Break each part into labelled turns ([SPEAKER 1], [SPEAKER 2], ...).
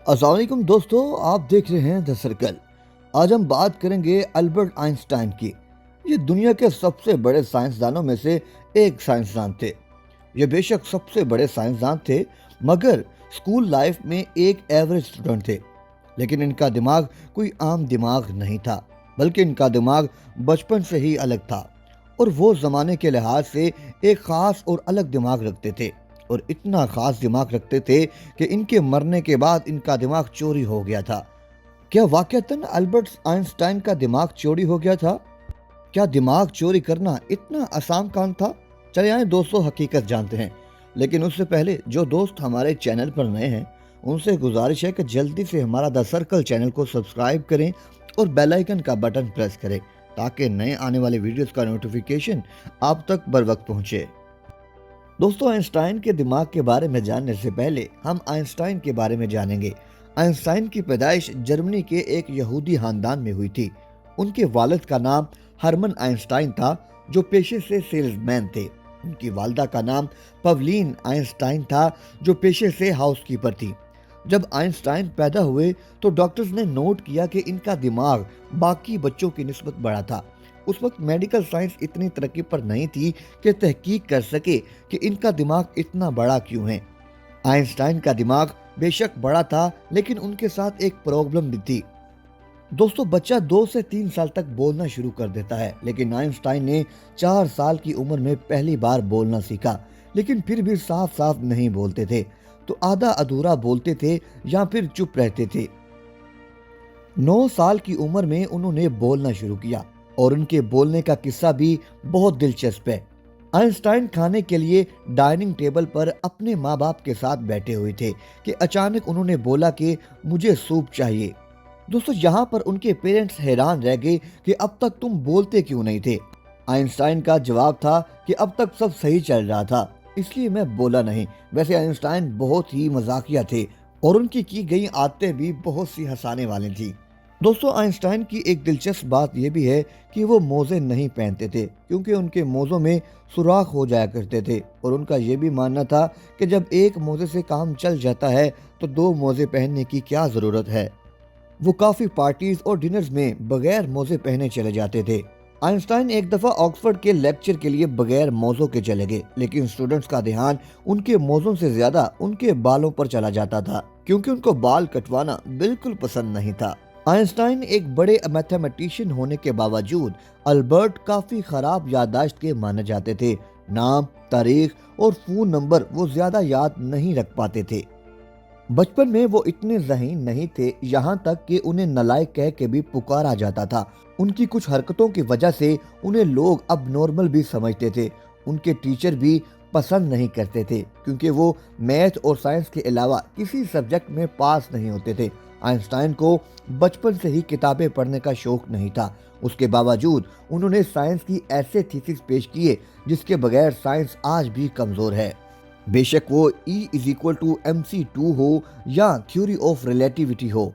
[SPEAKER 1] السلام علیکم دوستو، آپ دیکھ رہے ہیں دی سرکل۔ آج ہم بات کریں گے البرٹ آئنسٹائن کی۔ یہ دنیا کے سب سے بڑے سائنسدانوں میں سے ایک سائنسدان تھے۔ یہ بے شک سب سے بڑے سائنسدان تھے، مگر اسکول لائف میں ایک ایوریج اسٹوڈنٹ تھے۔ لیکن ان کا دماغ کوئی عام دماغ نہیں تھا، بلکہ ان کا دماغ بچپن سے ہی الگ تھا، اور وہ زمانے کے لحاظ سے ایک خاص اور الگ دماغ رکھتے تھے، اور اتنا خاص دماغ رکھتے تھے کہ ان کے مرنے کے بعد ان کا دماغ چوری ہو گیا تھا۔ کیا واقعتاً البرٹ آئنسٹائن کا دماغ چوری ہو گیا تھا؟ کیا دماغ چوری کرنا اتنا آسان کام تھا؟ چلے آئیں دوستو، حقیقت جانتے ہیں۔ لیکن اس سے پہلے جو دوست ہمارے چینل پر نئے ہیں، ان سے گزارش ہے کہ جلدی سے ہمارا دی سرکل چینل کو سبسکرائب کریں اور بیل آئیکن کا بٹن پریس کریں، تاکہ نئے آنے والے ویڈیوز کا نوٹیفیکیشن آپ تک بر وقت پہنچے۔ دوستو، آئنسٹائن کے دماغ کے بارے میں جاننے سے پہلے ہم آئنسٹائن کے بارے میں جانیں گے۔ آئنسٹائن کی پیدائش جرمنی کے ایک یہودی خاندان میں ہوئی تھی۔ ان کے والد کا نام ہرمن آئنسٹائن تھا، جو پیشے سے سیلز مین تھے۔ ان کی والدہ کا نام پولین آئنسٹائن تھا، جو پیشے سے ہاؤس کیپر تھی۔ جب آئنسٹائن پیدا ہوئے تو ڈاکٹرز نے نوٹ کیا کہ ان کا دماغ باقی بچوں کی نسبت بڑا تھا۔ اس وقت میڈیکل سائنس اتنی ترقی پر نہیں تھی کہ تحقیق کر سکے کہ ان کا دماغ اتنا بڑا کیوں ہے۔ آئنسٹائن کا دماغ بے شک بڑا تھا، لیکن ان کے ساتھ ایک پرابلم بھی تھی۔ دوستو، بچہ 2 سے 3 سال تک بولنا شروع کر دیتا ہے، لیکن آئنسٹائن نے 4 سال کی عمر میں پہلی بار بولنا سیکھا، لیکن پھر بھی صاف صاف نہیں بولتے تھے، تو آدھا ادھورا بولتے تھے یا پھر چپ رہتے تھے۔ 9 سال کی عمر میں انہوں نے بولنا شروع کیا، اور ان کے بولنے کا قصہ بھی بہت دلچسپ ہے۔ آئنسٹائن کھانے کے لیے ڈائننگ ٹیبل پر اپنے ماں باپ کے ساتھ بیٹھے ہوئے تھے کہ اچانک انہوں نے بولا کہ مجھے سوپ چاہیے۔ دوستو، یہاں پر ان کے پیرنٹس حیران رہ گئے کہ اب تک تم بولتے کیوں نہیں تھے؟ آئنسٹائن کا جواب تھا کہ اب تک سب صحیح چل رہا تھا، اس لیے میں بولا نہیں۔ ویسے آئنسٹائن بہت ہی مزاقیہ تھے، اور ان کی گئی عادتیں بھی بہت سی ہنسانے والی تھیں۔ دوستو، آئنسٹائن کی ایک دلچسپ بات یہ بھی ہے کہ وہ موزے نہیں پہنتے تھے، کیونکہ ان کے موزوں میں سوراخ ہو جایا کرتے تھے، اور ان کا یہ بھی ماننا تھا کہ جب ایک موزے سے کام چل جاتا ہے تو 2 موزے پہننے کی کیا ضرورت ہے۔ وہ کافی پارٹیز اور ڈنرز میں بغیر موزے پہنے چلے جاتے تھے۔ آئنسٹائن ایک دفعہ آکسفورڈ کے لیکچر کے لیے بغیر موزوں کے چلے گئے، لیکن اسٹوڈنٹس کا دھیان ان کے موزوں سے زیادہ ان کے بالوں پر چلا جاتا تھا، کیونکہ ان کو بال کٹوانا بالکل پسند نہیں تھا۔ آئنسٹائن ایک بڑے میتھمیٹیشین ہونے کے باوجود البرٹ کافی خراب یادداشت کے مانے جاتے تھے۔ نام، تاریخ اور فون نمبر وہ زیادہ یاد نہیں رکھ پاتے تھے۔ بچپن میں وہ اتنے ذہین نہیں تھے، یہاں تک کہ انہیں نالائق کہہ کے بھی پکارا جاتا تھا۔ ان کی کچھ حرکتوں کی وجہ سے انہیں لوگ اب نارمل بھی سمجھتے تھے۔ ان کے ٹیچر بھی پسند نہیں کرتے تھے، کیونکہ وہ میتھ اور سائنس کے علاوہ کسی سبجیکٹ میں پاس نہیں ہوتے تھے۔ آئنسٹائن کو بچپن سے ہی کتابیں پڑھنے کا شوق نہیں تھا۔ اس کے باوجود انہوں نے سائنس کی ایسے تھیسس پیش کیے جس کے بغیر سائنس آج بھی کمزور ہے۔ بے شک وہ E=mc² ہو یا تھیوری آف ریلیٹیوٹی ہو۔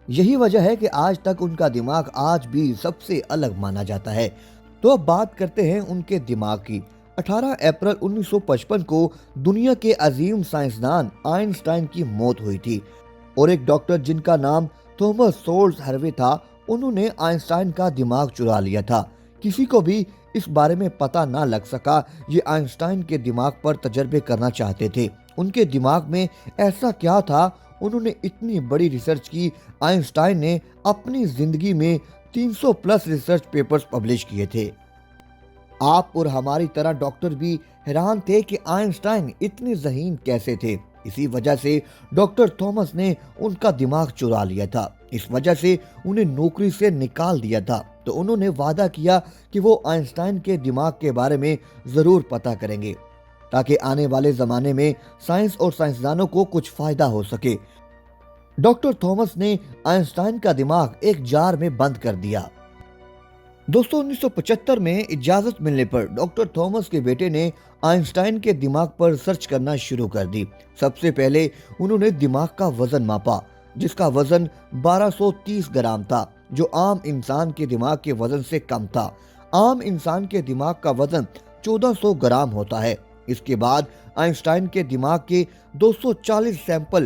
[SPEAKER 1] یہی وجہ ہے کہ آج تک ان کا دماغ آج بھی سب سے الگ مانا جاتا ہے۔ تو اب بات کرتے ہیں ان کے دماغ کی۔ 18 اپریل 1955 کو دنیا کے عظیم سائنسدان آئنسٹائن کی موت ہوئی تھی، اور ایک ڈاکٹر جن کا نام تھامس سولز ہاروے تھا، انہوں نے آئنسٹائن کا دماغ چرا لیا تھا۔ کسی کو بھی اس بارے میں پتہ نہ لگ سکا۔ یہ آئنسٹائن کے دماغ پر تجربے کرنا چاہتے تھے۔ ان کے دماغ میں ایسا کیا تھا؟ انہوں نے اتنی بڑی ریسرچ کی۔ آئنسٹائن نے اپنی زندگی میں 300+ ریسرچ پیپرز پبلش کیے تھے۔ آپ اور ہماری طرح ڈاکٹر بھی حیران تھے کہ آئنسٹائن اتنے ذہین کیسے تھے۔ اسی وجہ سے ڈاکٹر تھامس نے ان کا دماغ چرا لیا تھا۔ اس وجہ سے انہیں نوکری سے نکال دیا تھا۔ تو انہوں نے وعدہ کیا کہ وہ آئنسٹائن کے دماغ کے بارے میں ضرور پتہ کریں گے، تاکہ آنے والے زمانے میں سائنس اور سائنسدانوں کو کچھ فائدہ ہو سکے۔ ڈاکٹر تھامس نے آئنسٹائن کا دماغ ایک جار میں بند کر دیا۔ دوستو، 1975 میں اجازت ملنے پر ڈاکٹر تھامس کے بیٹے نے آئنسٹائن کے دماغ پر سرچ کرنا شروع کر دی۔ سب سے پہلے انہوں نے دماغ کا وزن ماپا، جس کا وزن 1230 گرام تھا، جو عام انسان کے دماغ کے وزن سے کم تھا۔ عام انسان کے دماغ کا وزن 1400 گرام ہوتا ہے۔ اس کے بعد آئنسٹائن کے دماغ کے 240 سیمپل